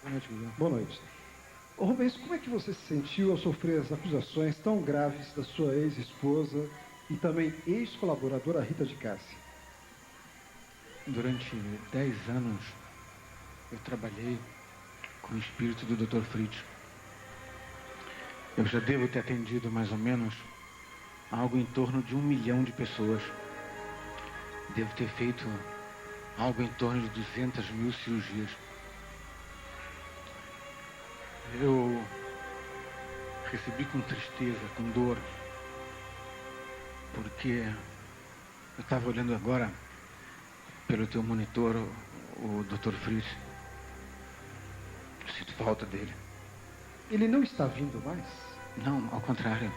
Boa noite, Guilherme. Boa noite. Ô, Rubens, como é que você se sentiu ao sofrer as acusações tão graves da sua ex-esposa e também ex-colaboradora Rita de Cássia? Durante 10 anos, eu trabalhei com o espírito do Dr. Fritz. Eu já devo ter atendido mais ou menos algo em torno de 1 milhão de pessoas. Devo ter feito algo em torno de 200 mil cirurgias. Eu recebi com tristeza, com dor, porque eu estava olhando agora pelo teu monitor o Dr. Fritz. Eu sinto falta dele. Ele não está vindo mais? Não, ao contrário.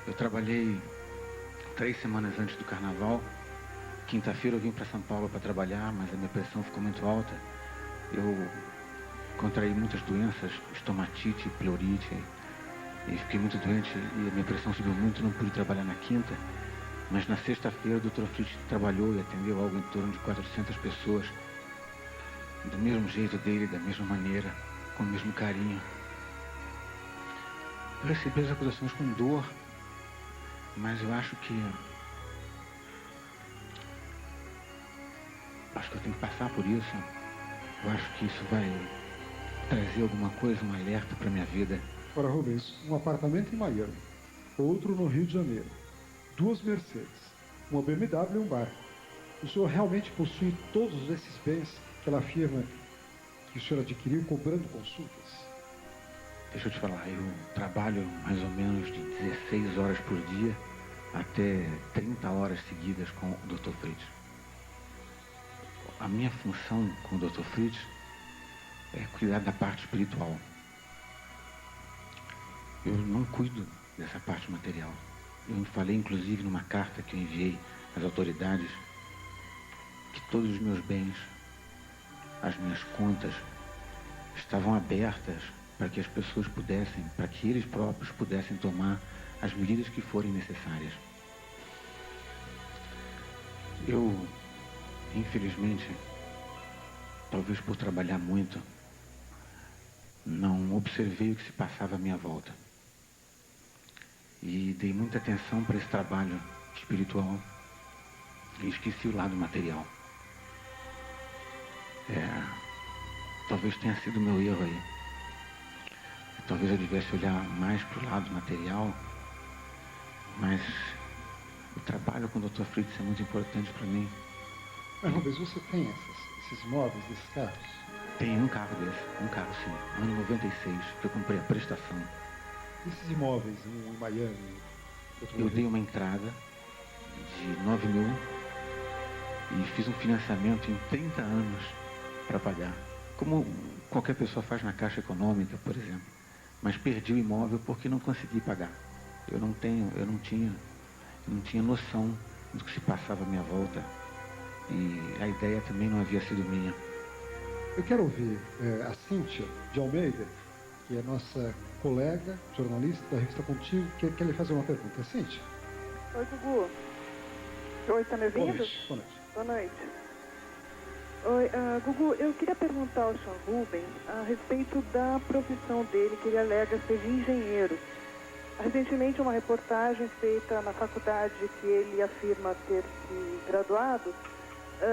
Eu trabalhei 3 semanas antes do carnaval. Quinta-feira eu vim para São Paulo para trabalhar, mas a minha pressão ficou muito alta. Eu contraí muitas doenças, estomatite, pleurite, e fiquei muito doente e a minha pressão subiu muito, não pude trabalhar na quinta. Mas na sexta-feira o Dr. Fritz trabalhou e atendeu algo em torno de 400 pessoas, do mesmo jeito dele, da mesma maneira, com o mesmo carinho. Eu recebi as acusações com dor, mas eu acho que eu tenho que passar por isso. Eu acho que isso vai trazer alguma coisa, um alerta para minha vida. Ora, Rubens, um apartamento em Miami, outro no Rio de Janeiro, 2 Mercedes, uma BMW e um barco. O senhor realmente possui todos esses bens que ela afirma que o senhor adquiriu cobrando consultas? Deixa eu te falar, eu trabalho mais ou menos de 16 horas por dia até 30 horas seguidas com o Dr. Fritz. A minha função com o Dr. Fritz é cuidar da parte espiritual. Eu não cuido dessa parte material. Eu falei, inclusive, numa carta que eu enviei às autoridades, que todos os meus bens, as minhas contas, estavam abertas para que as pessoas pudessem, para que eles próprios pudessem tomar as medidas que forem necessárias. Eu, infelizmente, talvez por trabalhar muito, não observei o que se passava à minha volta. E dei muita atenção para esse trabalho espiritual e esqueci o lado material. Talvez tenha sido meu erro aí. Talvez eu devesse olhar mais para o lado material, mas o trabalho com o Dr. Fritz é muito importante para mim. Mas, Rubens, você tem esses imóveis, esses carros? Tem um carro desse, um carro sim, ano 96, que eu comprei a prestação. Esses imóveis, um em Miami, outro Eu dei uma entrada de 9 mil e fiz um financiamento em 30 anos para pagar. Como qualquer pessoa faz na Caixa Econômica, por exemplo. Mas perdi o imóvel porque não consegui pagar. Eu não tinha noção do que se passava à minha volta. E a ideia também não havia sido minha. Eu quero ouvir a Cíntia de Almeida, que é nossa colega, jornalista da revista Contigo, que quer lhe fazer uma pergunta. Cíntia. Oi, Gugu. Oi, está me ouvindo? Boa noite. Boa noite. Boa noite. Oi, Gugu, eu queria perguntar ao Sr. Rubens a respeito da profissão dele, que ele alega ser de engenheiro. Recentemente, uma reportagem feita na faculdade que ele afirma ter se graduado,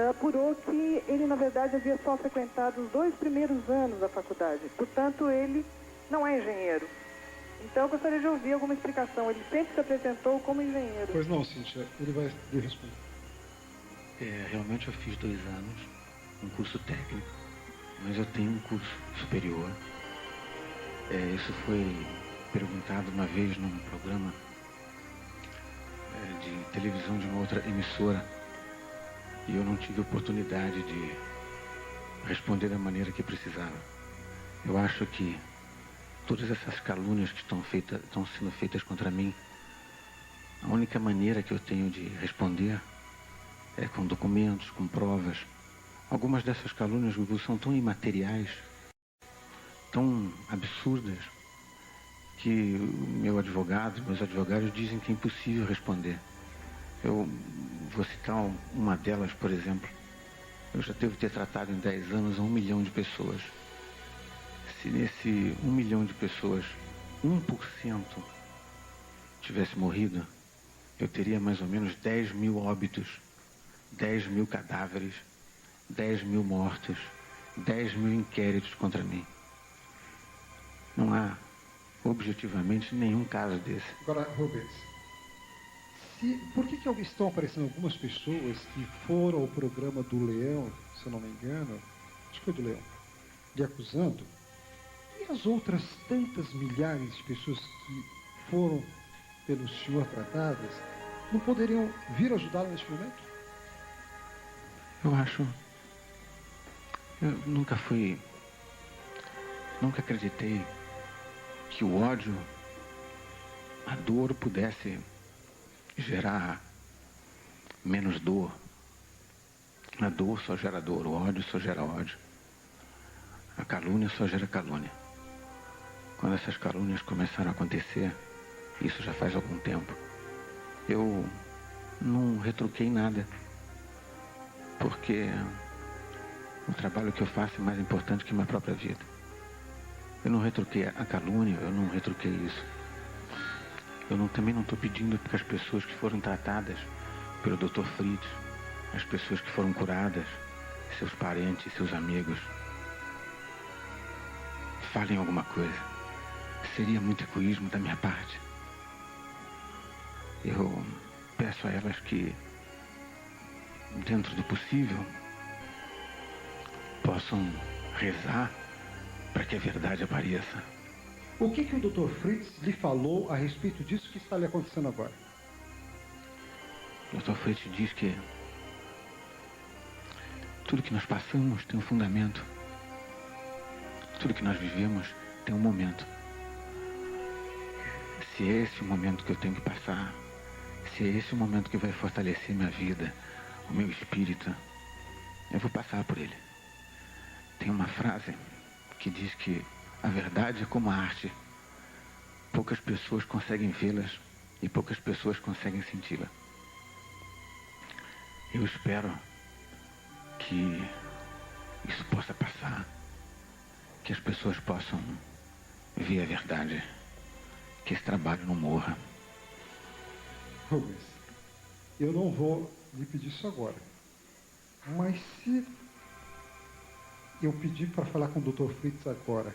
apurou que ele, na verdade, havia só frequentado os 2 primeiros anos da faculdade. Portanto, ele não é engenheiro. Então, eu gostaria de ouvir alguma explicação. Ele sempre se apresentou como engenheiro. Pois não, Cíntia, ele vai lhe responder. Realmente eu fiz 2 anos, um curso técnico, mas eu tenho um curso superior. Isso foi perguntado uma vez num programa de televisão de uma outra emissora e eu não tive oportunidade de responder da maneira que precisava. Eu acho que todas essas calúnias que estão sendo feitas contra mim, a única maneira que eu tenho de responder é com documentos, com provas. Algumas dessas calúnias, Gugu, são tão imateriais, tão absurdas, que meus advogados dizem que é impossível responder. Eu vou citar uma delas, por exemplo. Eu já devo ter tratado em 10 anos 1 milhão de pessoas. se nesse 1 milhão de pessoas, 1% tivesse morrido, eu teria mais ou menos 10 mil óbitos, 10 mil cadáveres, 10 mil mortos, 10 mil inquéritos contra mim. Não há, objetivamente, nenhum caso desse. Agora, Rubens, por que estão aparecendo algumas pessoas que foram ao programa do Leão, se eu não me engano, acho que foi do Leão, lhe acusando, e as outras tantas milhares de pessoas que foram pelo senhor tratadas, não poderiam vir ajudá-lo neste momento? Eu nunca acreditei que o ódio, a dor pudesse gerar menos dor. A dor só gera dor, o ódio só gera ódio. A calúnia só gera calúnia. Quando essas calúnias começaram a acontecer, isso já faz algum tempo, eu não retruquei nada, porque o trabalho que eu faço é mais importante que minha própria vida. Eu não retruquei a calúnia, eu não retruquei isso. Também não estou pedindo para as pessoas que foram tratadas pelo Dr. Fritz, as pessoas que foram curadas, seus parentes, seus amigos, falem alguma coisa. Seria muito egoísmo da minha parte. Eu peço a elas que, dentro do possível, possam rezar para que a verdade apareça. O que o Dr. Fritz lhe falou a respeito disso que está lhe acontecendo agora? O Dr. Fritz diz que tudo que nós passamos tem um fundamento. Tudo que nós vivemos tem um momento. Se é esse o momento que eu tenho que passar, se é esse o momento que vai fortalecer minha vida, o meu espírito, eu vou passar por ele. Tem uma frase que diz que a verdade é como a arte. Poucas pessoas conseguem vê-las e poucas pessoas conseguem senti-la. Eu espero que isso possa passar, que as pessoas possam ver a verdade, que esse trabalho não morra. Rubens, eu não vou lhe pedir isso agora, mas se eu pedir para falar com o Dr. Fritz agora,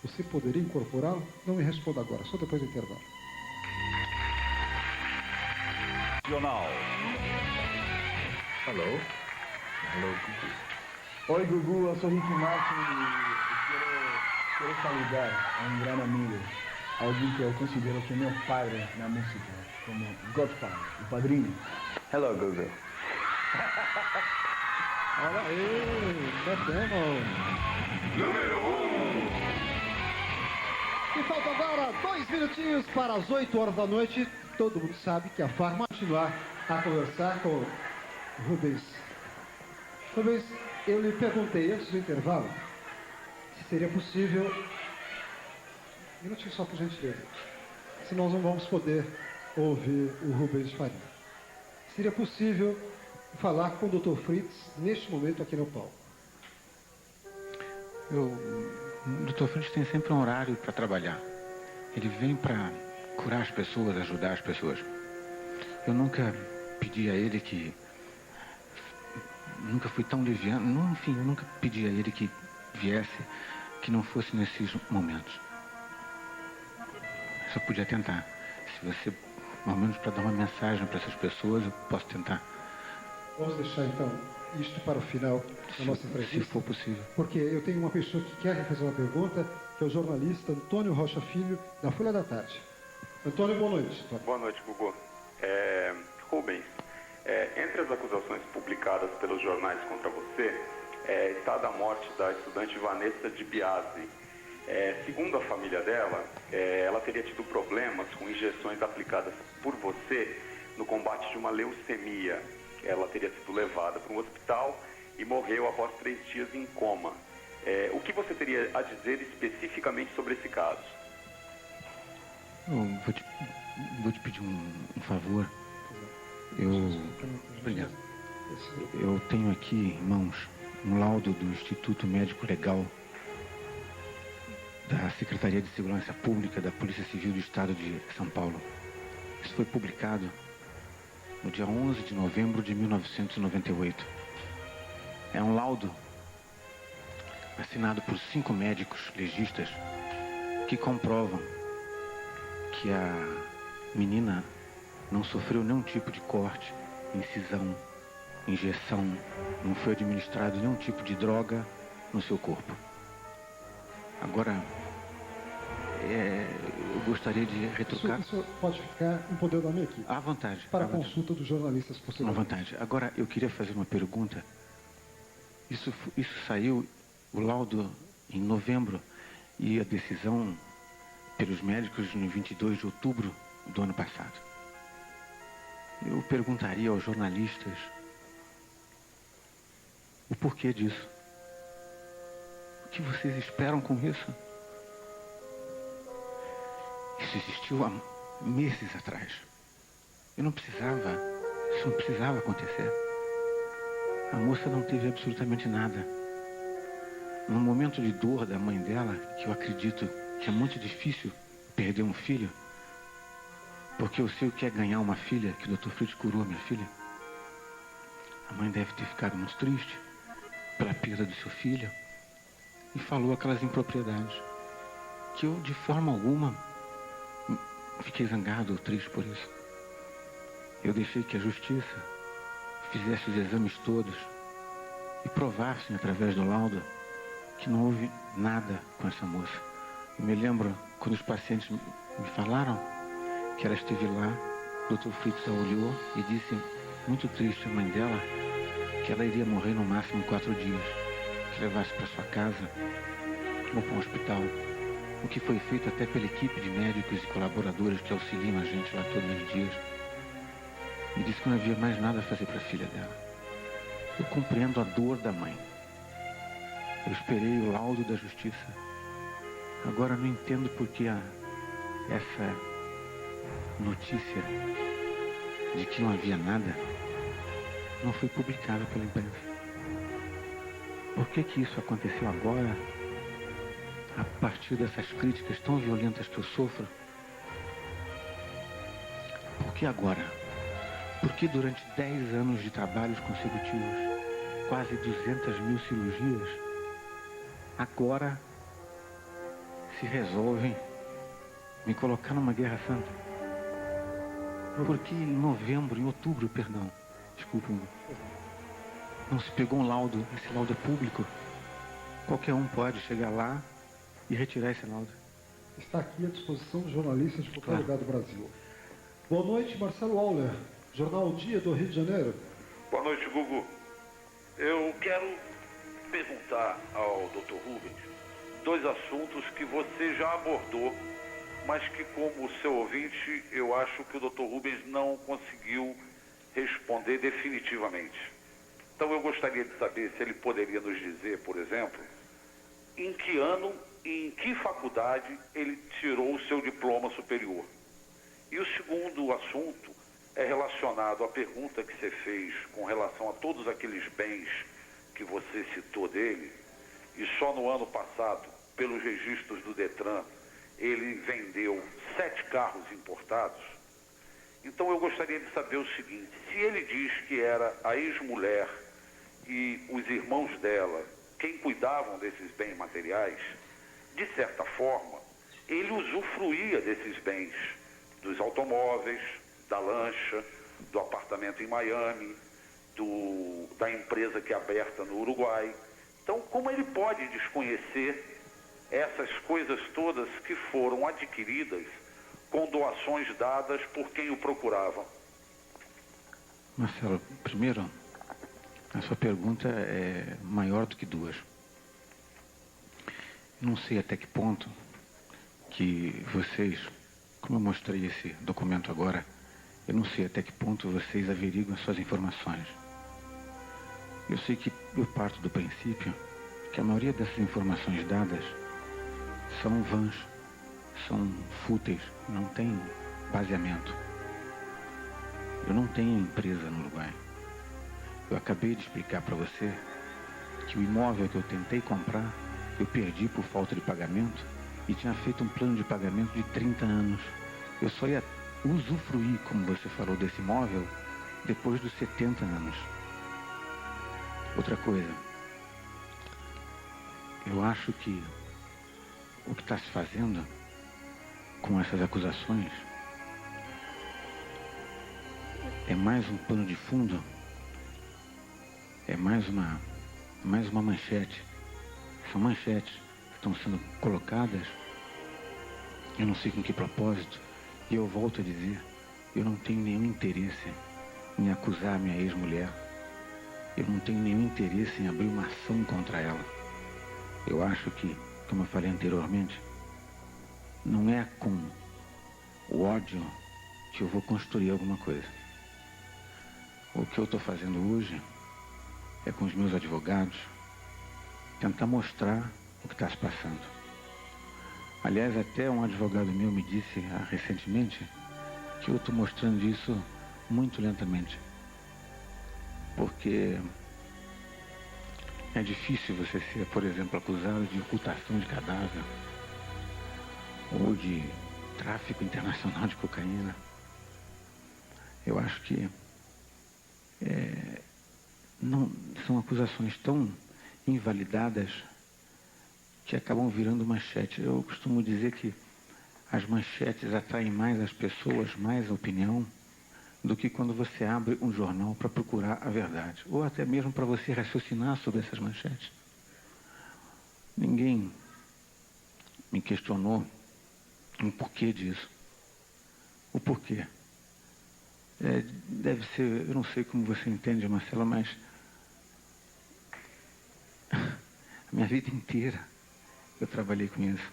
você poderia incorporá-lo? Não me responda agora, só depois do intervalo. Jornal. Alô? Alô, Gugu. Oi, Gugu, eu sou Rick Martin e quero saludar a um grande amigo, alguém que eu considero que é meu padre na música, como Godfather, o padrinho. Hello, Gugu. Olha aí, batemos. Número 1. E faltam agora 2 minutinhos para as 8 horas da noite. Todo mundo sabe que a Farma vai continuar a conversar com Rubens. Rubens, eu lhe perguntei antes do intervalo se seria possível... Um minutinho só, por gentileza. Senão nós não vamos poder ouvir o Rubens Faria. Seria possível falar com o Dr. Fritz neste momento aqui no palco? O Dr. Fritz tem sempre um horário para trabalhar. Ele vem para curar as pessoas, ajudar as pessoas. Eu nunca pedi a ele que... Nunca fui tão liviano. Enfim, eu nunca pedi a ele que viesse, que não fosse nesses momentos. Eu só podia tentar. Se você, ao menos para dar uma mensagem para essas pessoas, eu posso tentar. Vamos deixar então isto para o final da nossa entrevista. Se for possível. Porque eu tenho uma pessoa que quer fazer uma pergunta, que é o jornalista Antônio Rocha Filho, da Folha da Tarde. Antônio, boa noite. Antônio. Boa noite, Gugu. Rubens, entre as acusações publicadas pelos jornais contra você, está a morte da estudante Vanessa de Biasi. Segundo a família dela, ela teria tido problemas com injeções aplicadas por você no combate de uma leucemia. Ela teria sido levada para um hospital e morreu após 3 dias em coma. O que você teria a dizer especificamente sobre esse caso? Eu vou te pedir um favor. Obrigado. Eu tenho aqui em mãos um laudo do Instituto Médico Legal da Secretaria de Segurança Pública da Polícia Civil do Estado de São Paulo. Isso foi publicado no dia 11 de novembro de 1998. É um laudo assinado por 5 médicos legistas que comprovam que a menina não sofreu nenhum tipo de corte, incisão, injeção, não foi administrado nenhum tipo de droga no seu corpo. Agora, eu gostaria de retrucar... Isso pode ficar em poder da minha equipe. À vontade. Para à a consulta dos jornalistas À posteriormente. vontade. Agora, eu queria fazer uma pergunta. Isso saiu, o laudo, em novembro, e a decisão pelos médicos em 22 de outubro do ano passado. Eu perguntaria aos jornalistas o porquê disso. O que vocês esperam com isso? Isso existiu há meses atrás. Isso não precisava acontecer. A moça não teve absolutamente nada. No momento de dor da mãe dela, que eu acredito que é muito difícil perder um filho, porque eu sei o que é ganhar uma filha, que o Dr. Fritz curou a minha filha. A mãe deve ter ficado muito triste pela perda do seu filho e falou aquelas impropriedades que eu, de forma alguma, fiquei zangado ou triste por isso. Eu deixei que a justiça fizesse os exames todos e provassem através do laudo que não houve nada com essa moça. Eu me lembro quando os pacientes me falaram que ela esteve lá, o Dr. Fritz a olhou e disse, muito triste, a mãe dela, que ela iria morrer no máximo 4 dias, que levasse para sua casa ou para um hospital, o que foi feito até pela equipe de médicos e colaboradores que auxiliam a gente lá todos os dias. E disse que não havia mais nada a fazer para a filha dela. Eu compreendo a dor da mãe. Eu esperei o laudo da justiça. Agora não entendo por que essa notícia de que não havia nada não foi publicada pela imprensa. Por que isso aconteceu agora, a partir dessas críticas tão violentas que eu sofro? Por que agora? Porque durante 10 anos de trabalhos consecutivos, quase 200.000 cirurgias, agora se resolvem me colocar numa guerra santa? Porque em outubro, desculpe-me, não se pegou um laudo, esse laudo é público. Qualquer um pode chegar lá e retirar esse laudo. Está aqui à disposição dos jornalistas de qualquer Claro. lugar do Brasil. Boa noite, Marcelo Auler, Jornal Dia do Rio de Janeiro. Boa noite, Gugu. Eu quero perguntar ao Dr. Rubens 2 assuntos que você já abordou, mas que, como seu ouvinte, eu acho que o Dr. Rubens não conseguiu responder definitivamente. Então eu gostaria de saber se ele poderia nos dizer, por exemplo, em que ano e em que faculdade ele tirou o seu diploma superior. E o segundo assunto é relacionado à pergunta que você fez com relação a todos aqueles bens que você citou dele, e só no ano passado, pelos registros do Detran, ele vendeu 7 carros importados. Então eu gostaria de saber o seguinte, se ele diz que era a ex-mulher e os irmãos dela quem cuidavam desses bens materiais, de certa forma, ele usufruía desses bens, dos automóveis, da lancha, do apartamento em Miami, da empresa que é aberta no Uruguai. Então, como ele pode desconhecer essas coisas todas que foram adquiridas com doações dadas por quem o procurava? Marcelo, primeiro, a sua pergunta é maior do que 2. Não sei até que ponto que vocês, como eu mostrei esse documento agora, eu não sei até que ponto vocês averiguam as suas informações. Eu sei que eu parto do princípio que a maioria dessas informações dadas são vãs, são fúteis, não tem baseamento. Eu não tenho empresa no Uruguai. Eu acabei de explicar para você que o imóvel que eu tentei comprar, eu perdi por falta de pagamento e tinha feito um plano de pagamento de 30 anos. Eu só ia usufruir, como você falou, desse imóvel depois dos 70 anos. Outra coisa, eu acho que o que está se fazendo com essas acusações é mais um pano de fundo, é mais uma manchete. São manchetes que estão sendo colocadas, eu não sei com que propósito, e eu volto a dizer, eu não tenho nenhum interesse em acusar minha ex-mulher, eu não tenho nenhum interesse em abrir uma ação contra ela. Eu acho que, como eu falei anteriormente, não é com o ódio que eu vou construir alguma coisa. O que eu estou fazendo hoje é com os meus advogados tentar mostrar o que está se passando. Aliás, até um advogado meu me disse recentemente que eu estou mostrando isso muito lentamente. Porque é difícil você ser, por exemplo, acusado de ocultação de cadáver ou de tráfico internacional de cocaína. Eu acho que não são acusações tão invalidadas que acabam virando manchete. Eu costumo dizer que as manchetes atraem mais as pessoas, mais a opinião, do que quando você abre um jornal para procurar a verdade, ou até mesmo para você raciocinar sobre essas manchetes. Ninguém me questionou o porquê disso. O porquê. Deve ser, eu não sei como você entende, Marcelo, mas a minha vida inteira eu trabalhei com isso.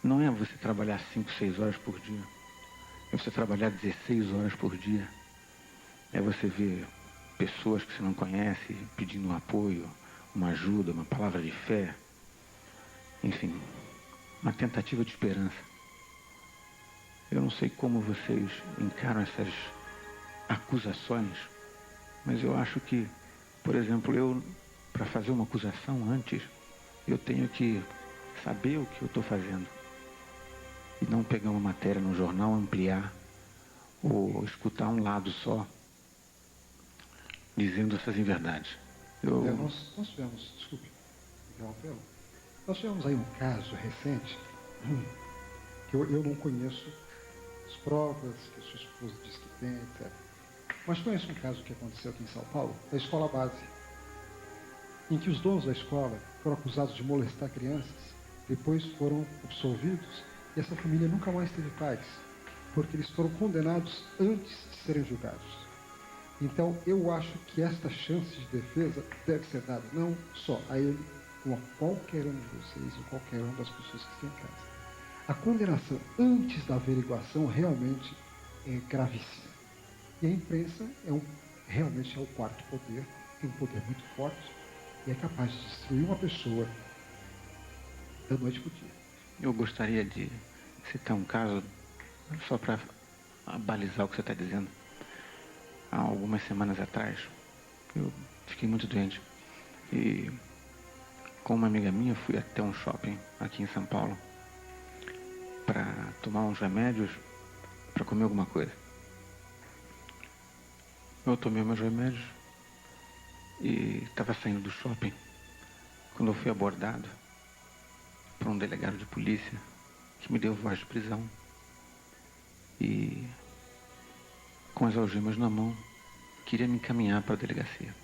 Não é você trabalhar 5, 6 horas por dia. É você trabalhar 16 horas por dia. É você ver pessoas que você não conhece pedindo um apoio, uma ajuda, uma palavra de fé. Enfim, uma tentativa de esperança. Eu não sei como vocês encaram essas acusações, mas eu acho que, por exemplo, para fazer uma acusação antes, eu tenho que saber o que eu estou fazendo. E não pegar uma matéria no jornal, ampliar, ou escutar um lado só, dizendo essas inverdades. Nós tivemos, desculpe, nós tivemos aí um caso recente, que eu não conheço as provas, que a sua esposa diz que tem, etc. Mas conheço um caso que aconteceu aqui em São Paulo, da escola base, em que os donos da escola foram acusados de molestar crianças, depois foram absolvidos, e essa família nunca mais teve paz, porque eles foram condenados antes de serem julgados. Então, eu acho que esta chance de defesa deve ser dada não só a ele, como a qualquer um de vocês, ou qualquer uma das pessoas que estão em casa. A condenação antes da averiguação realmente é gravíssima. E a imprensa realmente é o quarto poder, tem um poder muito forte, e é capaz de destruir uma pessoa da noite para o dia. Eu gostaria de citar um caso, só para balizar o que você está dizendo. Há algumas semanas atrás, eu fiquei muito doente. E com uma amiga minha, fui até um shopping aqui em São Paulo para tomar uns remédios, para comer alguma coisa. Eu tomei meus remédios e estava saindo do shopping quando eu fui abordado por um delegado de polícia que me deu voz de prisão e, com as algemas na mão, queria me encaminhar para a delegacia.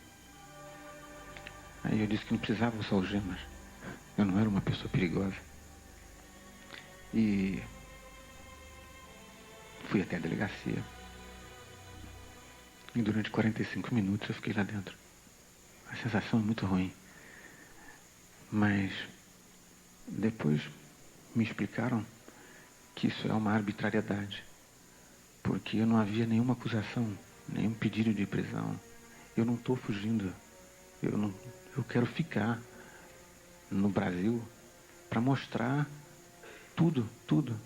Aí eu disse que não precisava usar algemas, eu não era uma pessoa perigosa. E fui até a delegacia e durante 45 minutos eu fiquei lá dentro. A sensação é muito ruim, mas depois me explicaram que isso é uma arbitrariedade, porque não havia nenhuma acusação, nenhum pedido de prisão. Eu não estou fugindo, eu quero ficar no Brasil para mostrar tudo.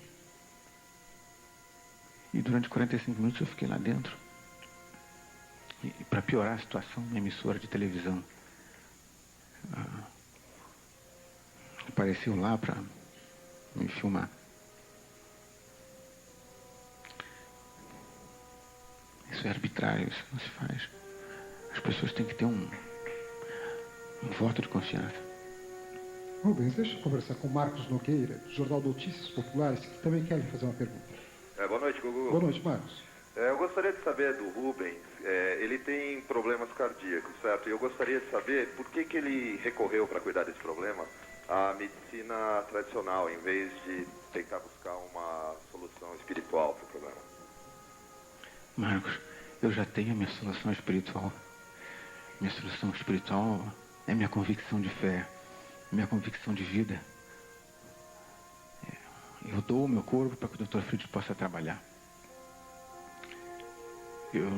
E durante 45 minutos eu fiquei lá dentro. E para piorar a situação, uma emissora de televisão apareceu lá para me filmar. Isso é arbitrário, isso não se faz. As pessoas têm que ter um voto de confiança. Rubens, deixa eu conversar com Marcos Nogueira, do Jornal Notícias Populares, que também quer lhe fazer uma pergunta. Boa noite, Gugu. Boa noite, Marcos. Eu gostaria de saber do Rubens, ele tem problemas cardíacos, certo? E eu gostaria de saber por que ele recorreu para cuidar desse problema à medicina tradicional, em vez de tentar buscar uma solução espiritual para o problema. Marcos, eu já tenho a minha solução espiritual. Minha solução espiritual é minha convicção de fé, minha convicção de vida. Eu dou o meu corpo para que o Dr. Fritz possa trabalhar. Eu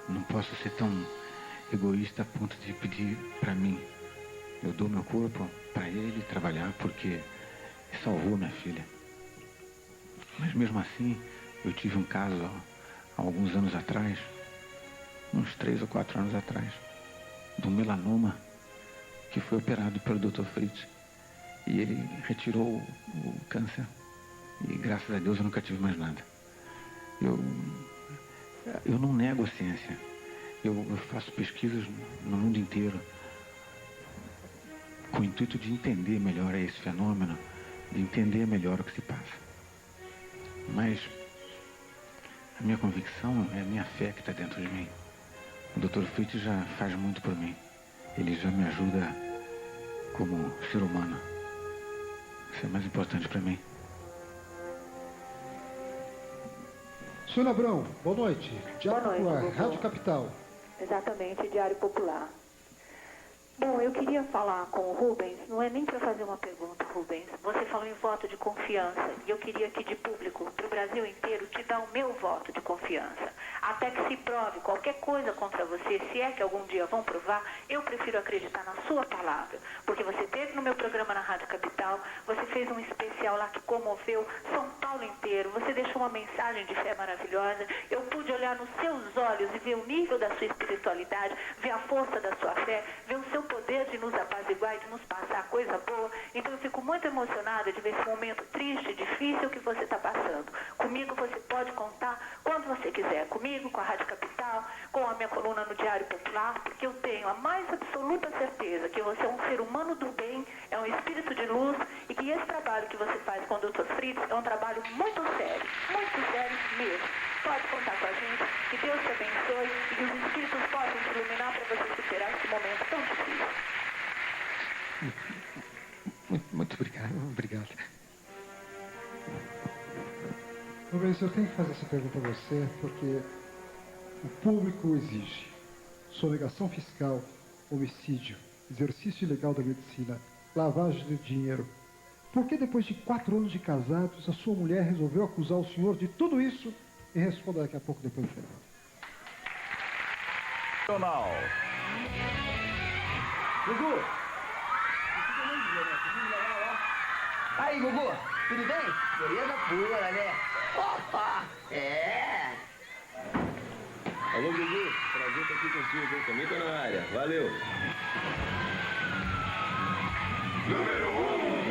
não posso ser tão egoísta a ponto de pedir para mim. Eu dou meu corpo para ele trabalhar porque salvou minha filha. Mas mesmo assim, eu tive um caso há alguns anos atrás, uns 3 ou 4 anos atrás, de um melanoma que foi operado pelo Dr. Fritz. E ele retirou o câncer. E graças a Deus eu nunca tive mais nada. Eu não nego a ciência. Eu faço pesquisas no mundo inteiro com o intuito de entender melhor esse fenômeno, de entender melhor o que se passa. Mas a minha convicção é a minha fé que está dentro de mim. O Dr. Fritz já faz muito por mim. Ele já me ajuda como ser humano. Isso é mais importante para mim. Sônia Abrão, boa noite. Boa noite, Gugu. Rádio Capital. Exatamente, Diário Popular. Bom, eu queria falar com o Rubens, não é nem para fazer uma pergunta, Rubens. Você falou em voto de confiança e eu queria aqui de público, para o Brasil inteiro, te dar o meu voto de confiança. Até que se prove qualquer coisa contra você, se é que algum dia vão provar, eu prefiro acreditar na sua palavra. Porque você esteve no meu programa na Rádio Capital, você fez um especial lá que comoveu São Paulo inteiro, você deixou uma mensagem de fé maravilhosa, eu pude olhar nos seus olhos e ver o nível da sua espiritualidade, ver a força da sua fé, ver o seu poder de nos apaziguar e de nos passar coisa boa. Então eu fico muito emocionada de ver esse momento triste, difícil que você está passando. Comigo você pode contar quando você quiser. Comigo, com a Rádio Capital, com a minha coluna no Diário Popular, porque eu tenho a mais absoluta certeza que você é um ser humano do bem, é um espírito de luz e que esse trabalho que você faz com o Dr. Fritz é um trabalho muito sério mesmo. Pode contar com a gente, que Deus te abençoe e que os espíritos possam te iluminar para você superar esse momento tão difícil. Muito obrigado. Rubens, eu tenho que fazer essa pergunta a você porque o público exige sonegação fiscal, homicídio, exercício ilegal da medicina, lavagem de dinheiro. Por que depois de 4 anos de casados, a sua mulher resolveu acusar o senhor de tudo isso? E responda daqui a pouco depois do final. Jornal. Gugu! Aí, Gugu, tudo bem? Beleza pura, né? Opa! É! Alô, Gugu, prazer estar aqui contigo, hein? Também tô na área, valeu! Número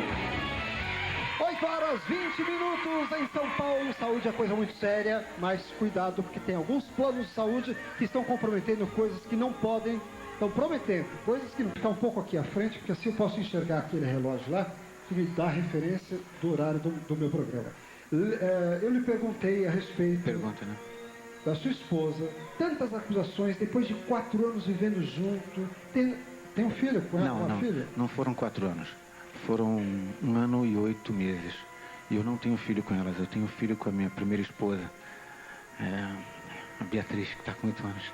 8 horas 20 minutos em São Paulo. Saúde é coisa muito séria, mas cuidado porque tem alguns planos de saúde que estão comprometendo coisas que não podem, estão prometendo coisas que não ficam um pouco aqui à frente, porque assim eu posso enxergar aquele relógio lá que me dá referência do horário do meu programa. Eu lhe perguntei a respeito da sua esposa, tantas acusações, depois de 4 anos vivendo junto. Tem um filho com ela? Uma filha? Não foram 4 anos. Foram 1 ano e 8 meses. E eu não tenho filho com elas. Eu tenho filho com a minha primeira esposa, a Beatriz, que está com 8 anos.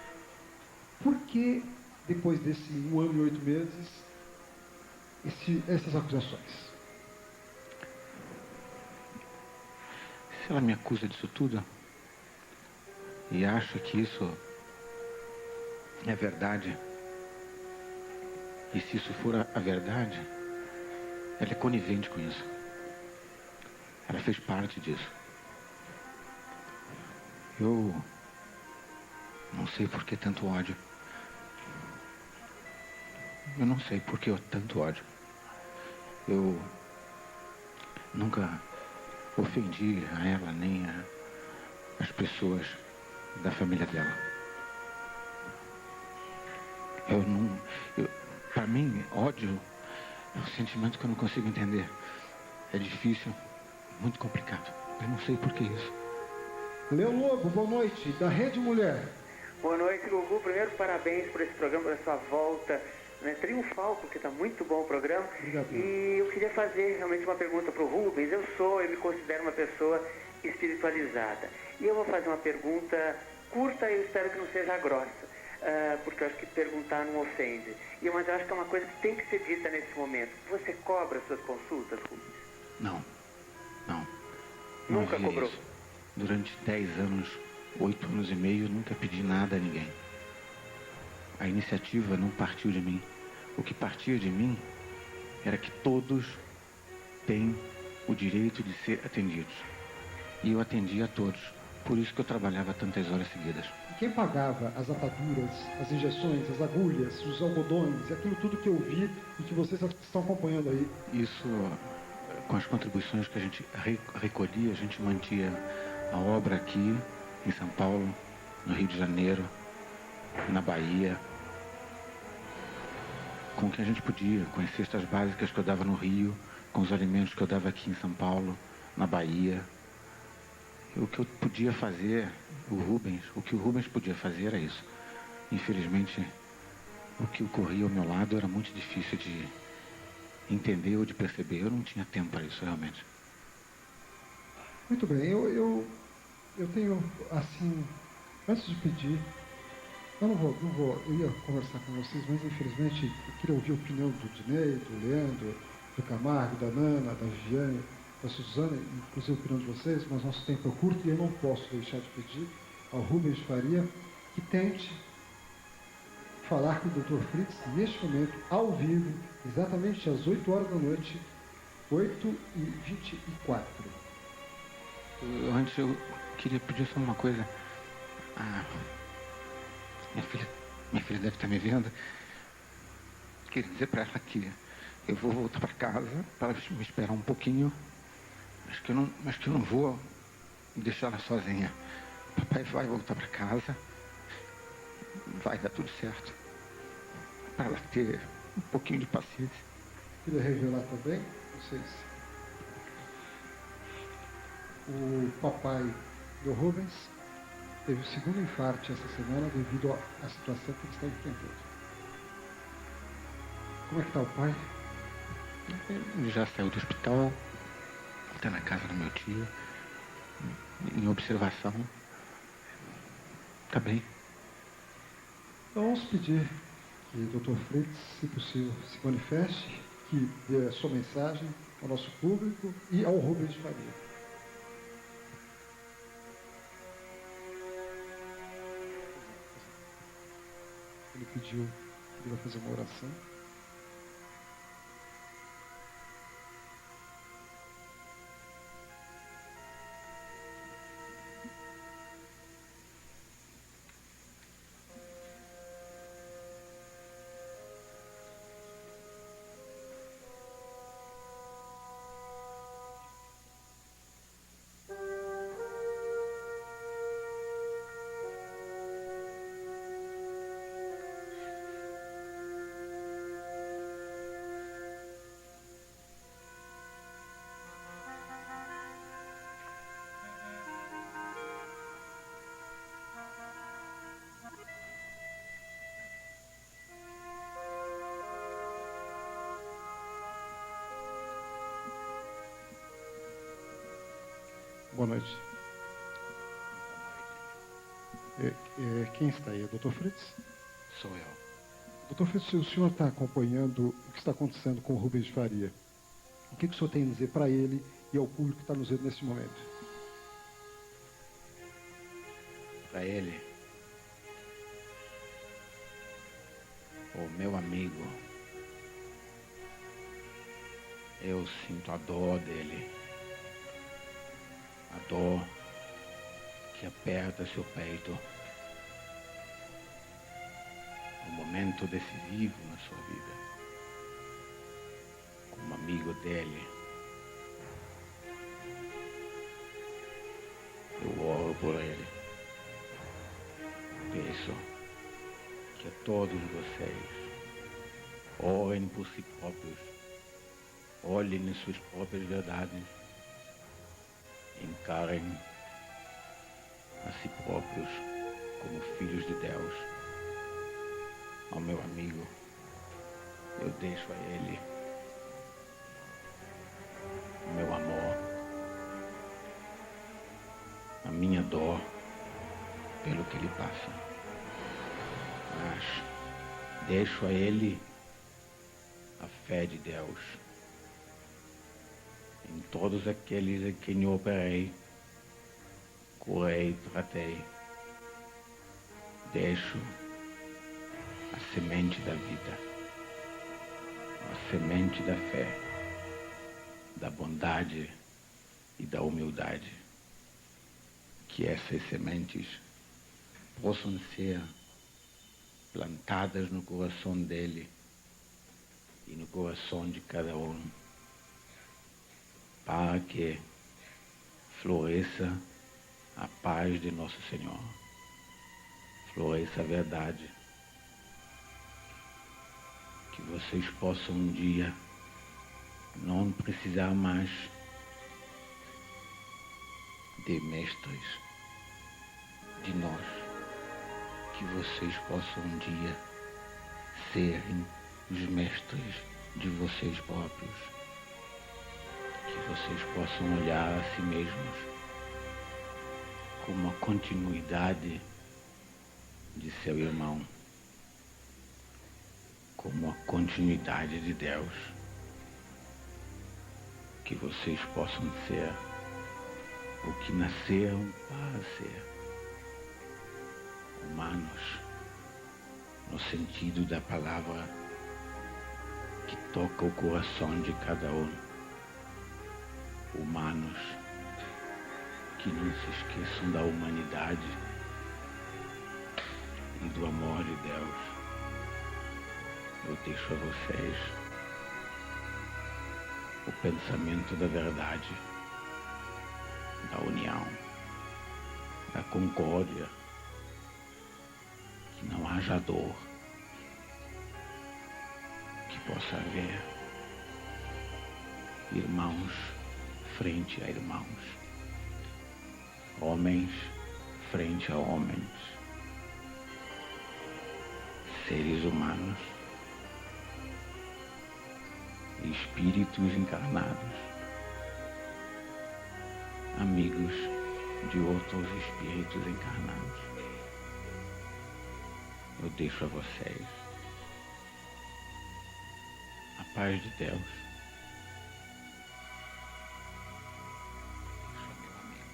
Por que, depois desse 1 ano e 8 meses, essas acusações? Se ela me acusa disso tudo e acha que isso é verdade, e se isso for a verdade, ela é conivente com isso. Ela fez parte disso. Eu não sei por que tanto ódio. Eu não sei por que tanto ódio. Eu nunca ofendi a ela nem as pessoas da família dela. Para mim, ódio é um sentimento que eu não consigo entender. É difícil, muito complicado. Eu não sei por que isso. Léo Lobo, boa noite, da Rede Mulher. Boa noite, Gugu. Primeiro, parabéns por esse programa, por essa volta, né, triunfal, porque está muito bom o programa. Obrigado. E eu queria fazer realmente uma pergunta para o Rubens. Eu me considero uma pessoa espiritualizada. E eu vou fazer uma pergunta curta e eu espero que não seja grossa, porque eu acho que perguntar não ofende. Mas eu acho que é uma coisa que tem que ser dita nesse momento. Você cobra suas consultas, Rubens? Não. Nunca cobrou? Isso. Durante 10 anos, 8 anos e meio, nunca pedi nada a ninguém. A iniciativa não partiu de mim. O que partia de mim era que todos têm o direito de ser atendidos. E eu atendia a todos. Por isso que eu trabalhava tantas horas seguidas. E quem pagava as ataduras, as injeções, as agulhas, os algodões, aquilo tudo que eu vi e que vocês estão acompanhando aí? Isso, com as contribuições que a gente recolhia, a gente mantia a obra aqui em São Paulo, no Rio de Janeiro, na Bahia, com o que a gente podia, com as cestas básicas que eu dava no Rio, com os alimentos que eu dava aqui em São Paulo, na Bahia. O que eu podia fazer, o que o Rubens podia fazer era isso. Infelizmente, o que ocorria ao meu lado era muito difícil de entender ou de perceber. Eu não tinha tempo para isso, realmente. Muito bem, eu tenho, assim, antes de pedir, eu ia conversar com vocês, mas infelizmente eu queria ouvir a opinião do Dinei, do Leandro, do Camargo, da Nana, da Viviane, da Suzana, inclusive a opinião de vocês, mas nosso tempo é curto e eu não posso deixar de pedir ao Rubens Faria que tente falar com o Dr. Fritz neste momento, ao vivo, exatamente às 8 horas da noite, 8h24. Antes eu queria pedir só uma coisa. Minha filha deve estar me vendo. Queria dizer para ela que eu vou voltar para casa, para ela me esperar um pouquinho. Mas que eu não vou deixar ela sozinha. Papai vai voltar para casa. Vai dar tudo certo. Para ela ter um pouquinho de paciência. Queria revelar também, vocês. O papai do Rubens teve o segundo infarto essa semana devido à situação que ele está enfrentando. Como é que está o pai? Ele já saiu do hospital. Está na casa do meu tio, em observação. Está bem. Então vamos pedir que o Dr. Fritz, se possível, se manifeste, que dê a sua mensagem ao nosso público e ao Rubens Faria. Ele pediu que ele vai fazer uma oração. Boa noite. Quem está aí? É o Dr. Fritz? Sou eu. Dr. Fritz, o senhor está acompanhando o que está acontecendo com o Rubens Faria. O que o senhor tem a dizer para ele e ao público que está nos vendo nesse momento? Para ele, o meu amigo, eu sinto a dor dele. A dor que aperta seu peito. Um momento decisivo na sua vida. Como amigo dele. por ele. Peço que todos vocês orem por si próprios, olhem em suas próprias verdades, encarem a si próprios como filhos de Deus. Ao meu amigo, eu deixo a ele o meu amor, a minha dor pelo que ele passa. Mas deixo a ele a fé de Deus em todos aqueles a quem eu operei, curei, tratei. Deixo a semente da vida, a semente da fé, da bondade e da humildade. Que essas sementes possam ser plantadas no coração dele e no coração de cada um, para que floresça a paz de nosso Senhor, floresça a verdade, que vocês possam um dia não precisar mais de mestres de nós, que vocês possam um dia serem os mestres de vocês próprios, que vocês possam olhar a si mesmos como a continuidade de seu irmão, como a continuidade de Deus, que vocês possam ser o que nasceram para ser, humanos, no sentido da palavra que toca o coração de cada um, humanos que não se esqueçam da humanidade e do amor de Deus. Eu deixo a vocês o pensamento da verdade, da união, da concórdia, que não haja dor, que possa haver irmãos frente a irmãos, homens frente a homens, seres humanos, espíritos encarnados, amigos de outros espíritos encarnados. Eu deixo a vocês a paz de Deus. Deixo a meu amigo.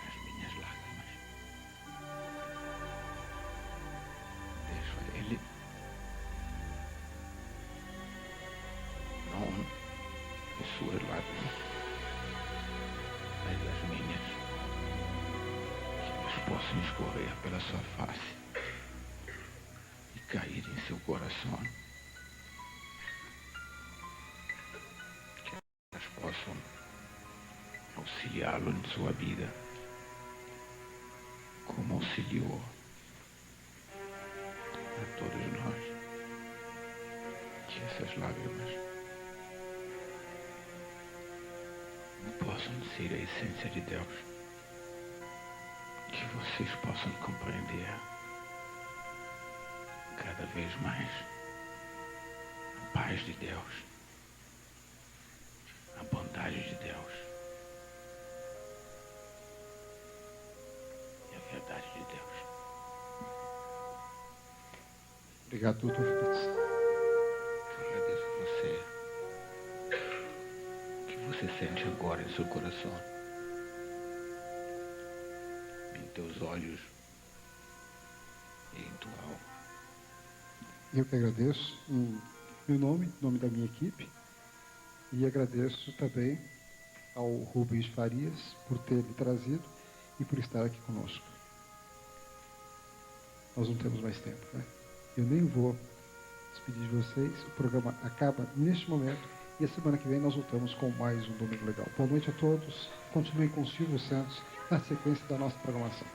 As minhas lágrimas. Deixo a ele. Não as suas lágrimas, mas as minhas, que elas possam escorrer pela sua face e cair em seu coração, que elas possam auxiliá-lo em sua vida, como auxiliou a todos nós. Que essas lágrimas possam ser a essência de Deus, que vocês possam compreender cada vez mais a paz de Deus, a bondade de Deus e a verdade de Deus. Obrigado, Dr. Fritz. Eu agradeço a você. Você sente agora em seu coração, em teus olhos e em tua alma. Eu que agradeço em meu nome, em nome da minha equipe, e agradeço também ao Rubens Farias por ter me trazido e por estar aqui conosco. Nós não temos mais tempo, né? Eu nem vou despedir de vocês, o programa acaba neste momento E a semana que vem nós voltamos com mais um Domingo Legal. Boa noite a todos. Continuem com o Silvio Santos na sequência da nossa programação.